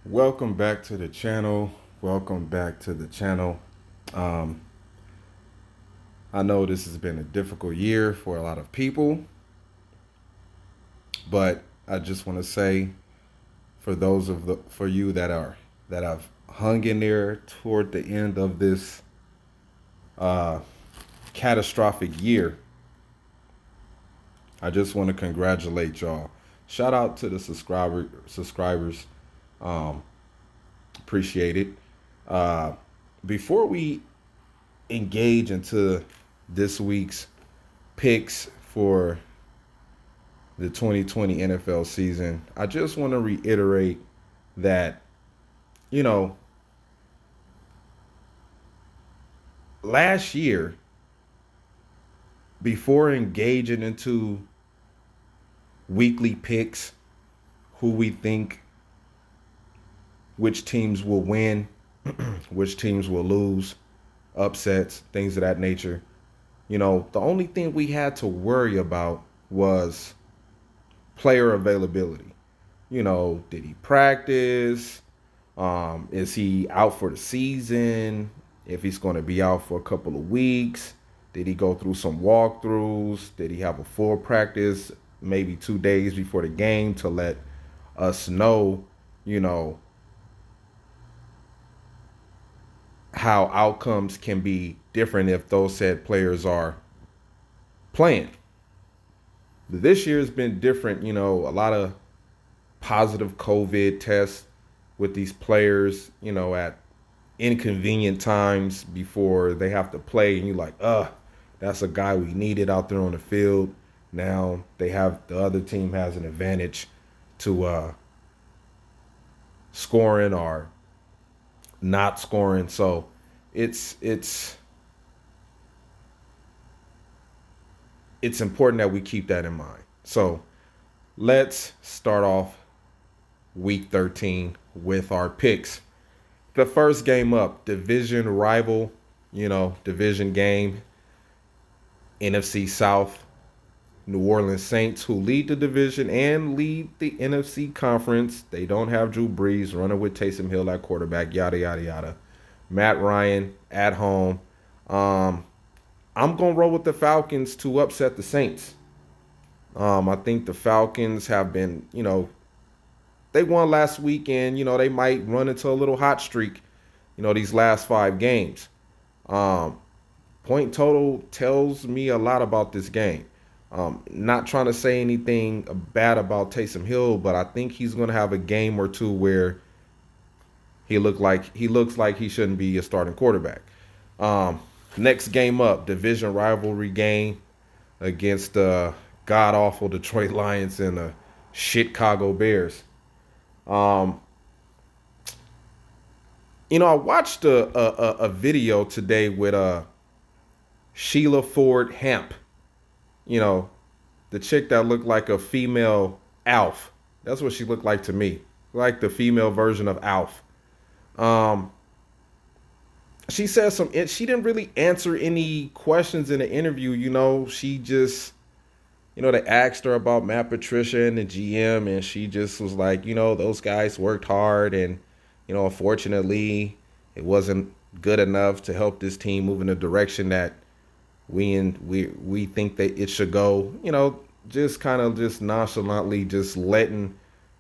Welcome back to the channel. Welcome back to the channel. Um, I know this has been a difficult year for a lot of people, but I just want to say for for you that have hung in there toward the end of this uh, catastrophic year, I just want to congratulate y'all. Shout out to the subscribers. Um, Appreciate it. Uh, Before we engage into this week's picks for the 2020 NFL season, I just want to reiterate that, you know, last year, before engaging into weekly picks, who we think, which teams will win, which teams will lose, upsets, things of that nature, the only thing we had to worry about was player availability. Did he practice? Is he out for the season? If he's going to be out for a couple of weeks, did he go through some walkthroughs? Did he have a full practice maybe 2 days before the game to let us know, you know, how outcomes can be different if those said players are playing? This year has been different, a lot of positive COVID tests with these players, at inconvenient times before they have to play. And you're like, that's a guy we needed out there on the field. Now the other team has an advantage to scoring or not scoring. So it's important that we keep that in mind. So let's start off week 13 with our picks. The first game up, division rival, division game, NFC South, New Orleans Saints, who lead the division and lead the NFC conference. They don't have Drew Brees running with Taysom Hill at quarterback, yada, yada, yada. Matt Ryan at home. I'm going to roll with the Falcons to upset the Saints. I think the Falcons have been, they won last weekend. They might run into a little hot streak, these last 5 games. Point total tells me a lot about this game. Not trying to say anything bad about Taysom Hill, but I think he's going to have a game or two where he looks like he shouldn't be a starting quarterback. Next game up, division rivalry game against the god awful Detroit Lions and the Chicago Bears. I watched a video today with Sheila Ford Hamp. The chick that looked like a female Alf. That's what she looked like to me. Like the female version of Alf. She said she didn't really answer any questions in the interview. She just, they asked her about Matt Patricia and the GM, and she just was like, those guys worked hard, and, unfortunately, it wasn't good enough to help this team move in the direction that we think that it should go. Just kind of just nonchalantly just letting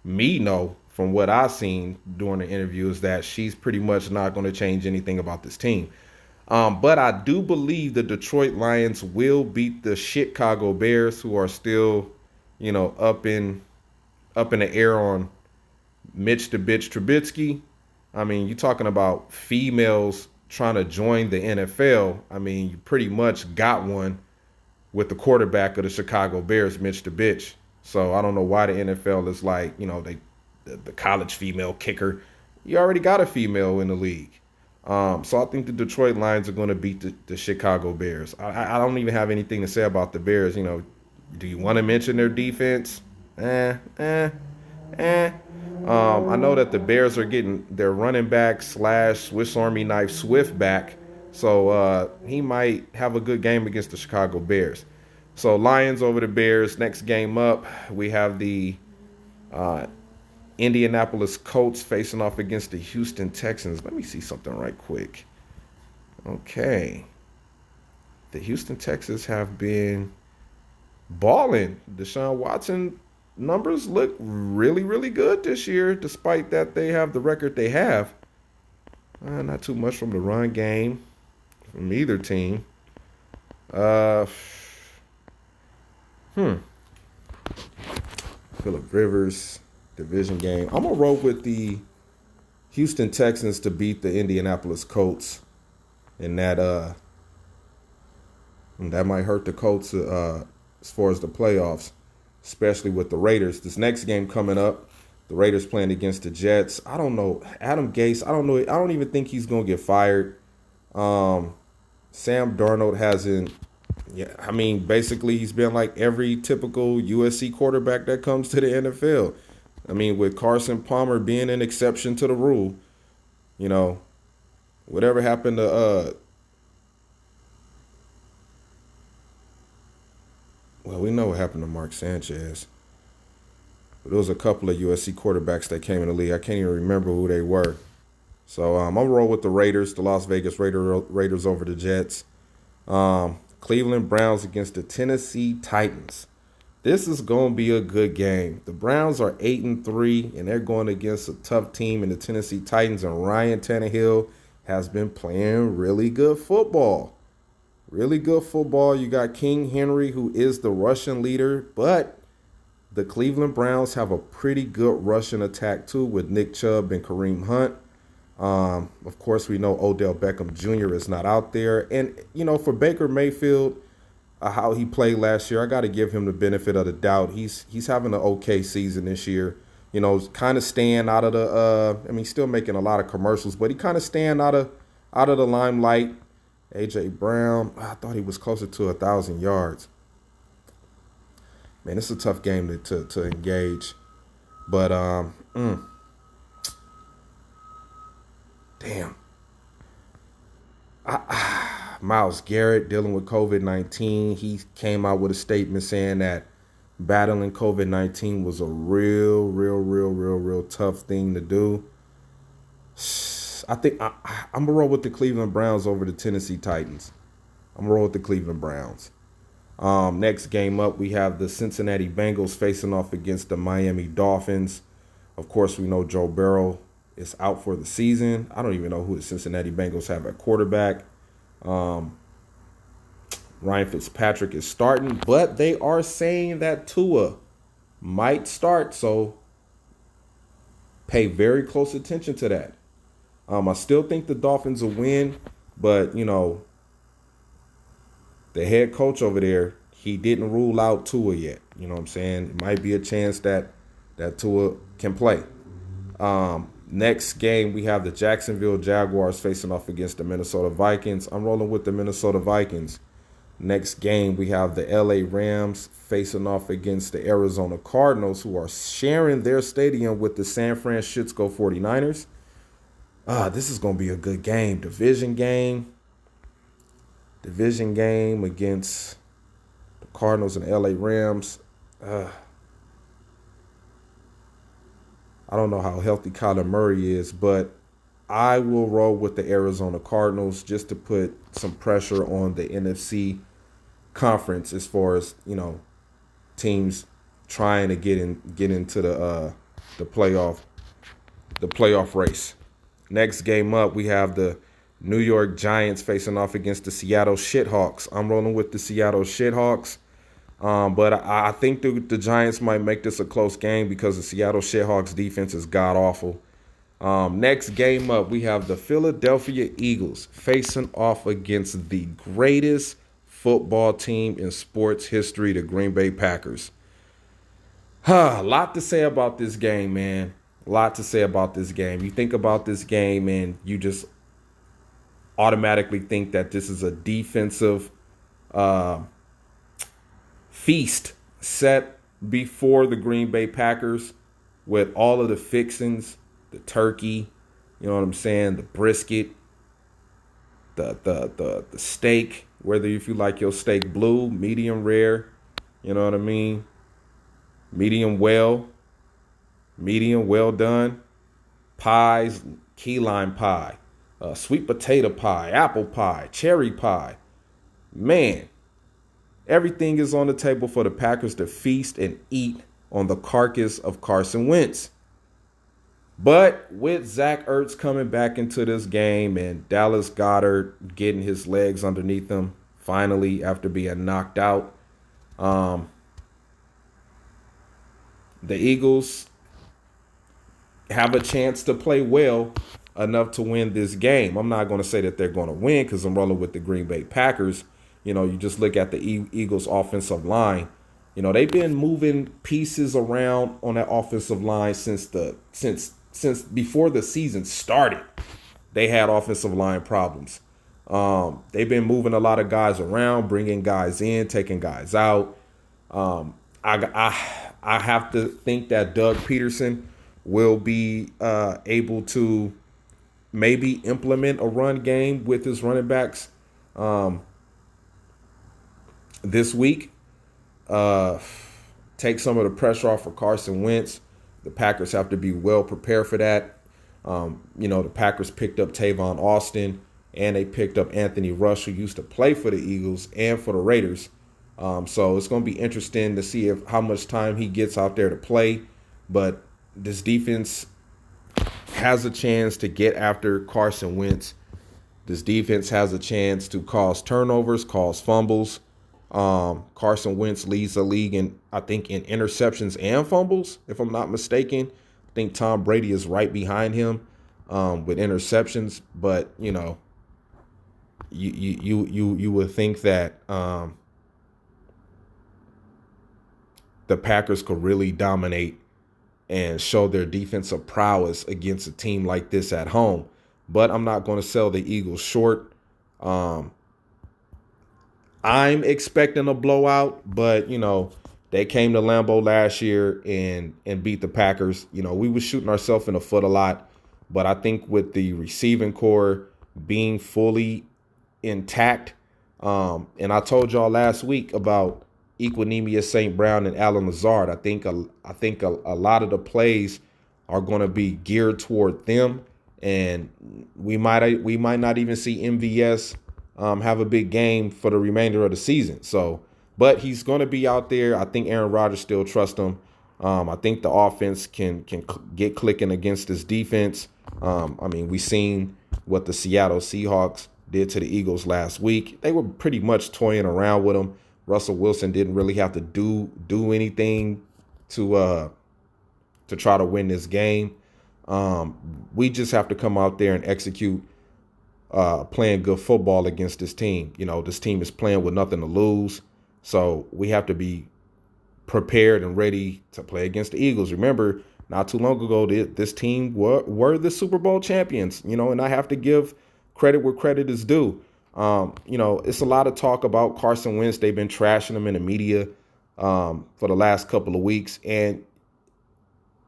me know from what I've seen during the interview is that she's pretty much not going to change anything about this team. But I do believe the Detroit Lions will beat the Chicago Bears, who are still, up in the air on Mitch the Bitch Trubisky. I mean, you're talking about females trying to join the NFL. I mean, you pretty much got one with the quarterback of the Chicago Bears, Mitch the Bitch. So I don't know why the NFL is like, the college female kicker. You already got a female in the league. So I think the Detroit Lions are going to beat the Chicago Bears. I don't even have anything to say about the Bears. Do you want to mention their defense? I know that the Bears are getting their running back / Swiss Army knife Swift back. So he might have a good game against the Chicago Bears. So Lions over the Bears. Next game up, we have the Indianapolis Colts facing off against the Houston Texans. Let me see something right quick. Okay. The Houston Texans have been balling. Deshaun Watson numbers look really, really good this year, despite that they have the record they have. Not too much from the run game from either team. Uh, Phillip Rivers division game. I'm gonna roll with the Houston Texans to beat the Indianapolis Colts, and that might hurt the Colts as far as the playoffs, especially with the Raiders. This next game coming up, the Raiders playing against the Jets. I don't know. Adam Gase, I don't know. I don't even think he's going to get fired. Sam Darnold hasn't. Yeah, I mean, basically he's been like every typical USC quarterback that comes to the NFL. I mean, with Carson Palmer being an exception to the rule, you know, whatever happened to well, we know what happened to Mark Sanchez. But there was a couple of USC quarterbacks that came in the league. I can't even remember who they were. So I'm going to roll with the Raiders, the Las Vegas Raiders over the Jets. Cleveland Browns against the Tennessee Titans. This is going to be a good game. The Browns are 8-3, and they're going against a tough team in the Tennessee Titans, and Ryan Tannehill has been playing really good football. Really good football. You got King Henry, who is the rushing leader, but the Cleveland Browns have a pretty good rushing attack, too, with Nick Chubb and Kareem Hunt. Of course, we know Odell Beckham Jr. is not out there. And, you know, for Baker Mayfield, how he played last year, I got to give him the benefit of the doubt. He's having an okay season this year. You know, kind of staying out of the still making a lot of commercials, but he kind of staying out of the limelight. A.J. Brown, I thought he was closer to 1,000 yards. Man, it's a tough game to engage. But, damn. Myles Garrett dealing with COVID-19. He came out with a statement saying that battling COVID-19 was a real tough thing to do. I think I'm going to roll with the Cleveland Browns over the Tennessee Titans. I'm going to roll with the Cleveland Browns. Next game up, we have the Cincinnati Bengals facing off against the Miami Dolphins. Of course, we know Joe Burrow is out for the season. I don't even know who the Cincinnati Bengals have at quarterback. Ryan Fitzpatrick is starting, but they are saying that Tua might start, so pay very close attention to that. I still think the Dolphins will win, but, you know, the head coach over there, he didn't rule out Tua yet. You know what I'm saying? It might be a chance that Tua can play. Next game, we have the Jacksonville Jaguars facing off against the Minnesota Vikings. I'm rolling with the Minnesota Vikings. Next game, we have the LA Rams facing off against the Arizona Cardinals, who are sharing their stadium with the San Francisco 49ers. This is going to be a good game. Division game against the Cardinals and LA Rams. I don't know how healthy Kyler Murray is, but I will roll with the Arizona Cardinals just to put some pressure on the NFC conference as far as, you know, teams trying to get into the playoff race. Next game up, we have the New York Giants facing off against the Seattle Shithawks. I'm rolling with the Seattle Shithawks. But I think the Giants might make this a close game because the Seattle Seahawks defense is god-awful. Next game up, we have the Philadelphia Eagles facing off against the greatest football team in sports history, the Green Bay Packers. A lot to say about this game, man. A lot to say about this game. You think about this game and you just automatically think that this is a defensive feast set before the Green Bay Packers with all of the fixings, the turkey, you know what I'm saying, the brisket, the steak, whether if you like your steak blue, medium rare, you know what I mean, medium well. medium, well done, pies, key lime pie, sweet potato pie, apple pie, cherry pie. Man, everything is on the table for the Packers to feast and eat on the carcass of Carson Wentz. But with Zach Ertz coming back into this game and Dallas Goedert getting his legs underneath him finally after being knocked out, the Eagles have a chance to play well enough to win this game. I'm not going to say that they're going to win because I'm rolling with the Green Bay Packers. You just look at the Eagles' offensive line. They've been moving pieces around on that offensive line since before the season started. They had offensive line problems. They've been moving a lot of guys around, bringing guys in, taking guys out. I have to think that Doug Peterson will be able to maybe implement a run game with his running backs this week. Take some of the pressure off of Carson Wentz. The Packers have to be well prepared for that. The Packers picked up Tavon Austin and they picked up Anthony Rush, who used to play for the Eagles and for the Raiders. So it's going to be interesting to see how much time he gets out there to play. But this defense has a chance to get after Carson Wentz. This defense has a chance to cause turnovers, cause fumbles. Carson Wentz leads the league in interceptions and fumbles, if I'm not mistaken. I think Tom Brady is right behind him with interceptions, but you would think that the Packers could really dominate and show their defensive prowess against a team like this at home. But I'm not going to sell the Eagles short. I'm expecting a blowout, but, they came to Lambeau last year and beat the Packers. We were shooting ourselves in the foot a lot, but I think with the receiving core being fully intact, and I told y'all last week about Equinemius St. Brown and Alan Lazard. I think a lot of the plays are going to be geared toward them, and we might not even see MVS have a big game for the remainder of the season. So, but he's going to be out there. I think Aaron Rodgers still trusts him. I think the offense can get clicking against this defense. We seen what the Seattle Seahawks did to the Eagles last week. They were pretty much toying around with them. Russell Wilson didn't really have to do anything to try to win this game. We just have to come out there and execute playing good football against this team. This team is playing with nothing to lose. So we have to be prepared and ready to play against the Eagles. Remember, not too long ago, this team were the Super Bowl champions, and I have to give credit where credit is due. It's a lot of talk about Carson Wentz. They've been trashing him in the media for the last couple of weeks. And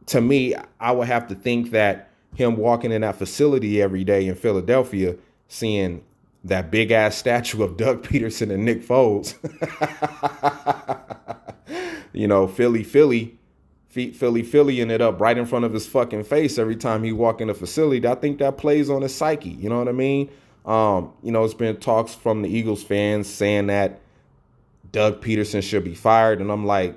to me, I would have to think that him walking in that facility every day in Philadelphia, seeing that big ass statue of Doug Peterson and Nick Foles, Phillying it up right in front of his fucking face every time he walk in the facility. I think that plays on his psyche. You know what I mean? It's been talks from the Eagles fans saying that Doug Peterson should be fired. And I'm like,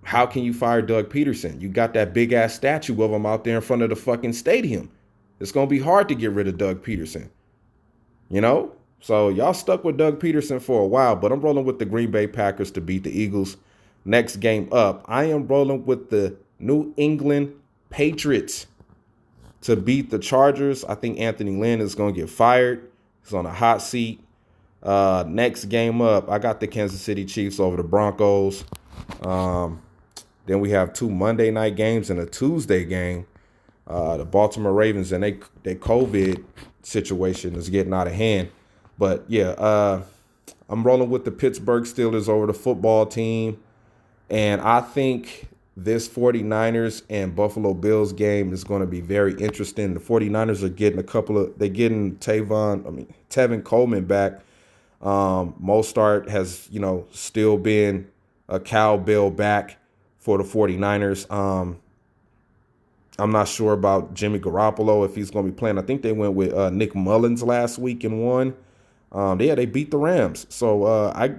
how can you fire Doug Peterson? You got that big ass statue of him out there in front of the fucking stadium. It's going to be hard to get rid of Doug Peterson. So y'all stuck with Doug Peterson for a while, but I'm rolling with the Green Bay Packers to beat the Eagles. Next game up, I am rolling with the New England Patriots to beat the Chargers. I think Anthony Lynn is going to get fired. He's on a hot seat. Next game up, I got the Kansas City Chiefs over the Broncos. Then we have 2 Monday night games and a Tuesday game. The Baltimore Ravens and their COVID situation is getting out of hand. But, yeah, I'm rolling with the Pittsburgh Steelers over the football team. And I think this 49ers and Buffalo Bills game is going to be very interesting. The 49ers are getting Tevin Coleman back. Mostart has, still been a cowbell back for the 49ers. I'm not sure about Jimmy Garoppolo if he's going to be playing. I think they went with Nick Mullins last week and won. They beat the Rams. So I'm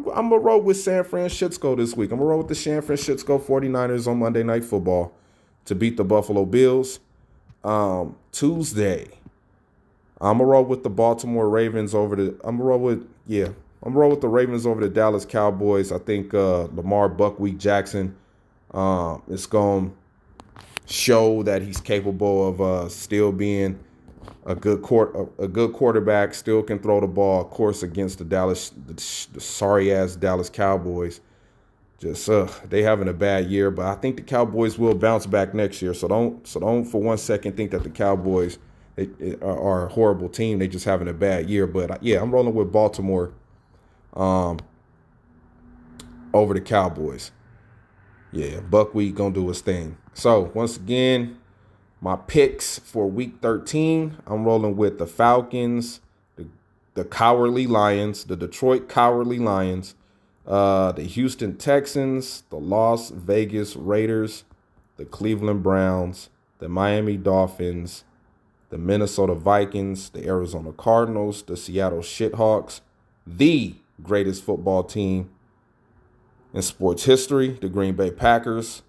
gonna roll with San Francisco this week. I'm gonna roll with the San Francisco 49ers on Monday Night Football to beat the Buffalo Bills. Tuesday, I'm gonna roll with the Baltimore Ravens over the. I'm gonna roll with the Ravens over the Dallas Cowboys. I think Lamar Buckwheat Jackson is gonna show that he's capable of still being a good quarterback, still can throw the ball, of course, against the sorry ass Dallas Cowboys. Just they having a bad year, but I think the Cowboys will bounce back next year. So don't for one second think that the Cowboys are a horrible team. They just having a bad year. But yeah, I'm rolling with Baltimore over the Cowboys. Yeah, Buckwheat gonna do his thing. So once again, my picks for Week 13, I'm rolling with the Falcons, the Cowardly Lions, the Detroit Cowardly Lions, the Houston Texans, the Las Vegas Raiders, the Cleveland Browns, the Miami Dolphins, the Minnesota Vikings, the Arizona Cardinals, the Seattle Shithawks, the greatest football team in sports history, the Green Bay Packers,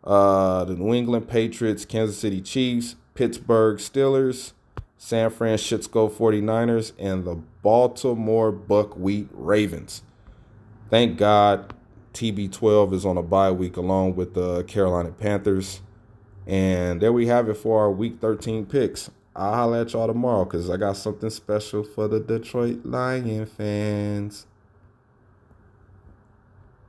the New England Patriots, Kansas City Chiefs, Pittsburgh Steelers, San Francisco 49ers, and the Baltimore Buckwheat Ravens. Thank God TB12 is on a bye week along with the Carolina Panthers. And there we have it for our Week 13 picks. I'll holler at y'all tomorrow because I got something special for the Detroit Lion fans.